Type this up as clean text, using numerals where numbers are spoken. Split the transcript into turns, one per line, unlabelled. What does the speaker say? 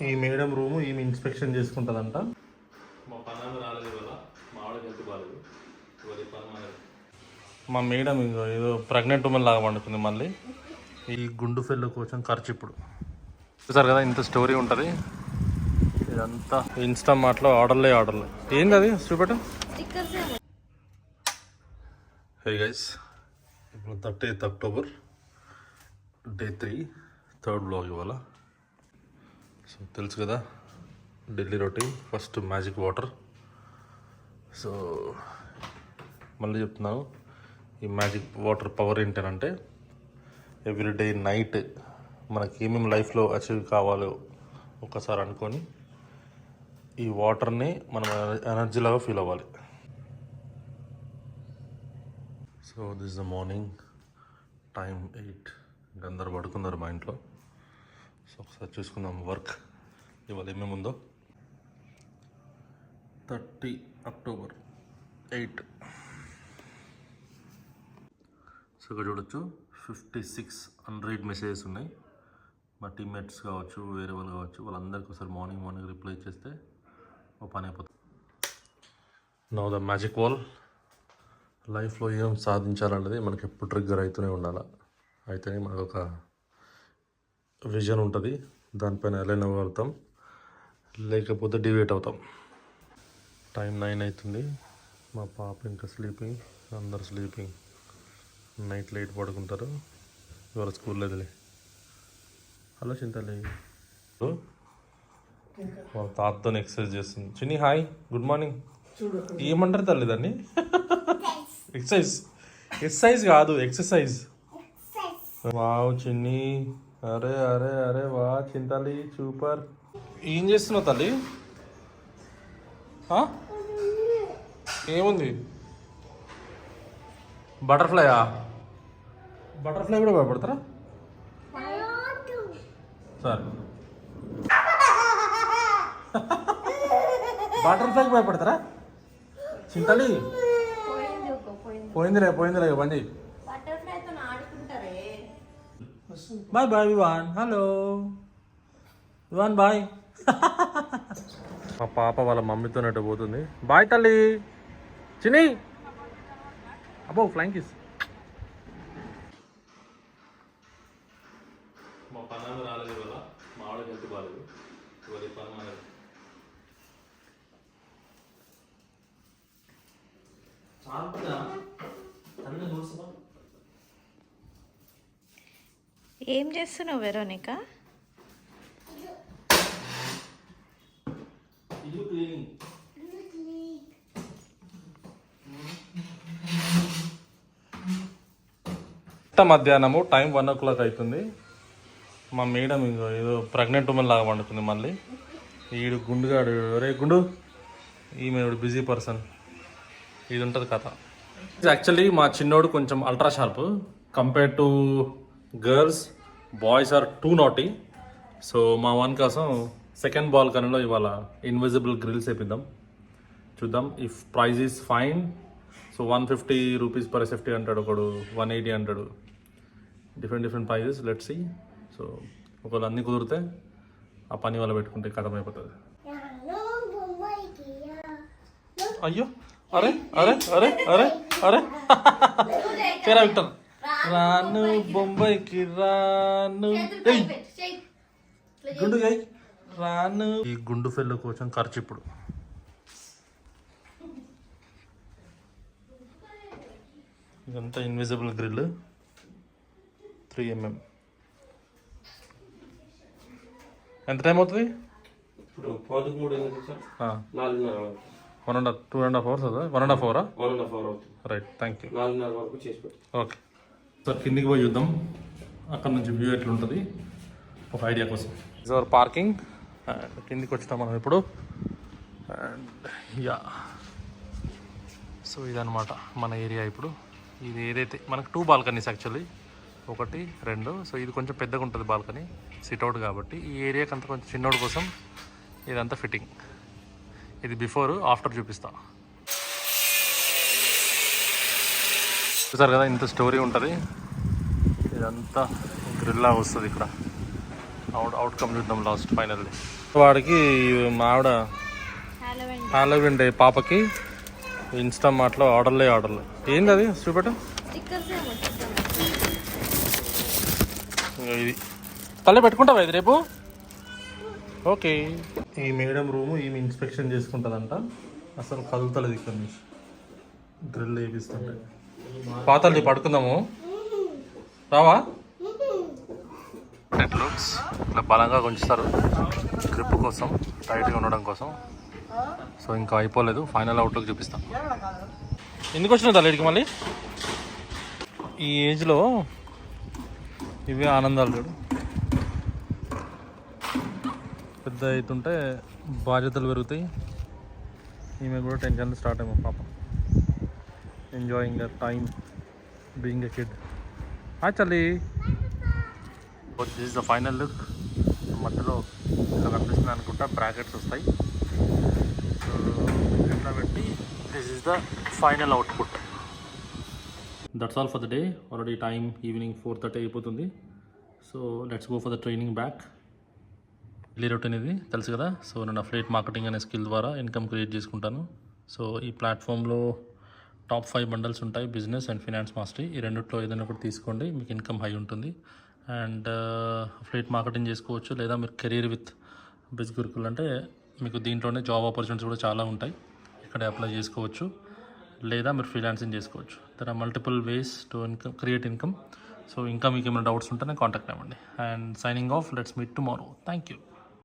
ఈ madam room ఈమె inspection చేసుకుంటుందంట.
మా పనాలు రాలేదు ఇవాళ, మా ఆవిడకి హెల్త్ బాగాలేదు ఇవాళ పని.
మా మేడం ఇంకో ఏదో ప్రెగ్నెంట్ ఉమెన్ లాగా పండుకుంది. మళ్ళీ ఈ గుండు ఫెల్లో కోసం ఖర్చు ఇప్పుడు చూసారు కదా, ఇంత స్టోరీ ఉంటుంది. ఇదంతా ఇన్స్టామార్ట్లో ఆర్డర్లే. ఏంది అది చూపెట్టు. హే గైస్, ఇప్పుడు 30th October, day 3, third blog ఇవాళ. సో తెలుసు కదా Delhi routine. First magic water. So మళ్ళీ చెప్తున్నాను, ఈ మ్యాజిక్ వాటర్ పవర్ ఏంటంటే ఎవ్రీడే నైట్ మనకి ఏమేమి లైఫ్లో అచీవ్ కావాలో ఒకసారి అనుకొని ఈ వాటర్ని మనం ఎనర్జీలాగా ఫీల్ అవ్వాలి. So this the morning, time 8. ఇంకా అందరు పడుకున్నారు మా ఇంట్లో. సో ఒకసారి చూసుకుందాం వర్క్ ఇవాళ ఏమేమి ఉందో. 30 అక్టోబర్ 8. సో ఇక్కడ చూడొచ్చు 56 అన్రీడ్ మెసేజెస్ ఉన్నాయి. మా టీమ్మేట్స్ కావచ్చు, వేరే వాళ్ళు కావచ్చు, వాళ్ళందరికీ ఒకసారి మార్నింగ్ రిప్లై చేస్తే ఓ పని అయిపోతుంది. Now the magic wall. లైఫ్లో ఏం సాధించాలన్నది మనకి ఎప్పుడు ట్రిగ్గర్ అవుతూనే ఉండాలి. అయితేనే మనకు ఒక విజన్ ఉంటుంది, దానిపైన అలైన్ అవ్వగలుగుతాం, లేకపోతే డివేట్ అవుతాం. టైం 9 అవుతుంది. మా పాప ఇంకా స్లీపింగ్, అందరు స్లీపింగ్. నైట్ లేట్ పడుకుంటారు. ఇవాళ స్కూల్ లేదులే. హలో చింతలే, వాళ్ళ తాతతో ఎక్సర్సైజ్ చేస్తుంది. చిన్ని హాయ్, గుడ్ మార్నింగ్. ఏమంటారు తల్లి దాన్ని? ఎక్సర్సైజ్ కాదు, ఎక్సర్సైజ్. వావ్ చిన్ని, అరే అరే అరే వా చింతలి, సూపర్. ఏం చేస్తున్నావు తల్లి? ఏముంది? బటర్ఫ్లైయా? బటర్ఫ్లై కూడా భయపడతారా? సార్ బటర్ఫ్లైకి భయపడతారా? చింతలి పోయిందిలే బండి. Bye bye Vivaan. Hello Vivaan bye. మా పాప వాళ్ళ మమ్మీతోనట్టు పోతుంది. బాయ్ తల్లి. చిన్ని అబ్బో ఫ్లైంగ్ కిస్.
మా పనాలు రాలేదు ఇవాళ, మా ఆవిడకి హెల్త్ బాగాలేదు ఇవాళ పని.
ఏం చేస్తున్నావు వెరోనిక?
మధ్యాహ్నము టైం 1 o'clock అవుతుంది. మా మేడం ఇంకో ఏదో ప్రెగ్నెంట్ ఉమెన్ లాగా పండుకుంది. మళ్ళీ ఈడు గుండుగాడు, రే గుండు, ఈమె బిజీ పర్సన్. ఇది ఉంటుంది కథ. యాక్చువల్లీ మా చిన్నోడు కొంచెం ultra sharp compare to girls. Boys are too naughty. So మా వన్ కోసం సెకండ్ బాల్కనీలో ఇవాళ ఇన్విజిబుల్ గ్రిల్స్ వేపిద్దాం. చూద్దాం if price is fine. So 150 rupees per safety అంటాడు, ఒకడు 180 అంటాడు. Different prices. Let's see. So ఒకవేళ అన్నీ కుదిరితే ఆ పని వల్ల పెట్టుకుంటే కథం అయిపోతుంది. అయ్యో అరే అరే అరే అరే అరే చేరా విక్టర్. రాను బొంబాయికి రాను. గుండు రాను. ఈ గుండు ఫెల్లో కోసం ఖర్చు ఇప్పుడు. ఇదంతా ఇన్విజిబుల్ గ్రిల్ 3mm. ఎంత టైం అవుతుంది?
ఇప్పుడు
2.5 hours అవుతుంది. 1.5 hour
అవుతుంది.
Right, thank you.
4:30 వరకు చేసి పెట్టు.
ఓకే సార్, కిందికి పోయి చూద్దాం అక్కడ నుంచి వ్యూ ఎట్లుంటుంది ఒక ఐడియా కోసం. Is our parking. అండ్ కిందికి వచ్చినాం మనం ఇప్పుడు. అండ్ యా, సో ఇదనమాట మన ఏరియా ఇప్పుడు. ఇది ఏదైతే మనకు 2 బాల్కనీస్ యాక్చువల్లీ, 1, 2. సో ఇది కొంచెం పెద్దగా ఉంటుంది బాల్కనీ, సిట్అవుట్ కాబట్టి. ఈ ఏరియాకి అంత కొంచెం చిన్నోడు కోసం ఇదంతా ఫిట్టింగ్. ఇది బిఫోర్ ఆఫ్టర్ చూపిస్తా. చూసారు కదా, ఇంత స్టోరీ ఉంటుంది. ఇదంతా గ్రిల్లా వస్తుంది ఇక్కడ. అవుట్కమ్ చూద్దాం లాస్ట్ ఫైనల్లీ. వాడికి మా ఆవిడ హాలోవిన్ డే పాపకి ఇన్స్టామార్ట్లో ఆర్డర్లే ఏంది అది చూపెట్టు. ఇది తల్లి పెట్టుకుంటావా ఇది రేపు? ఓకే. ఈ మేడం రూము ఈమె ఇన్స్పెక్షన్ చేసుకుంటుందంట. అసలు కదులుతలేదు ఇక్కడ నుంచి గ్రిల్ వేపిస్తుంటే. పాతల్లి పడుకుందాము, రావా? నెట్ లుక్స్ ఇట్లా బలంగా ఉంచుతారు గ్రిప్ కోసం, టైట్గా ఉండడం కోసం. సో ఇంకా అయిపోలేదు, ఫైనల్ అవుట్లుక్ చూపిస్తాం. ఎందుకు వచ్చినా తల్లిడికి మళ్ళీ ఈ ఏజ్లో ఇవే ఆనందాలు చూడు. పెద్ద అవుతుంటే బాధ్యతలు పెరుగుతాయి. ఈమె కూడా టెన్షన్ స్టార్ట్ అయ్యాము పాప. Enjoying the time being a kid. చల్లి this is the final look. మధ్యలో ఇలా కనిపిస్తుంది అనుకుంటా, బ్రాకెట్స్ వస్తాయి. సో ఇట్లా పెట్టి this is the final output. That's all for the day. Already time evening 4:30 అయిపోతుంది. So let's go for the training back. Daily routine ఇది తెలుసు కదా. సో నేను అఫిలియేట్ మార్కెటింగ్ అనే స్కిల్ ద్వారా ఇన్కమ్ క్రియేట్ చేసుకుంటాను. సో ఈ ప్లాట్ఫామ్లో టాప్ 5 బండల్స్ ఉంటాయి, బిజినెస్ అండ్ ఫినాన్స్ మాస్టరీ. ఈ రెండిట్లో ఏదైనా ఒకటి తీసుకోండి, మీకు ఇన్కమ్ హై ఉంటుంది. అండ్ అఫిలియేట్ మార్కెటింగ్ చేసుకోవచ్చు, లేదా మీరు కెరీర్ విత్ బిజ్ గురుకుల్ అంటే మీకు దీంట్లోనే జాబ్ ఆపర్చునిటీస్ కూడా చాలా ఉంటాయి, ఇక్కడ అప్లై చేసుకోవచ్చు. లేదా మీరు ఫ్రీలాన్సింగ్ చేసుకోవచ్చు. There are multiple ways to create income. So ఇంకా మీకు ఏమైనా డౌట్స్ ఉంటే కాంటాక్ట్ అవ్వండి. And signing off. Let's meet tomorrow. Thank you.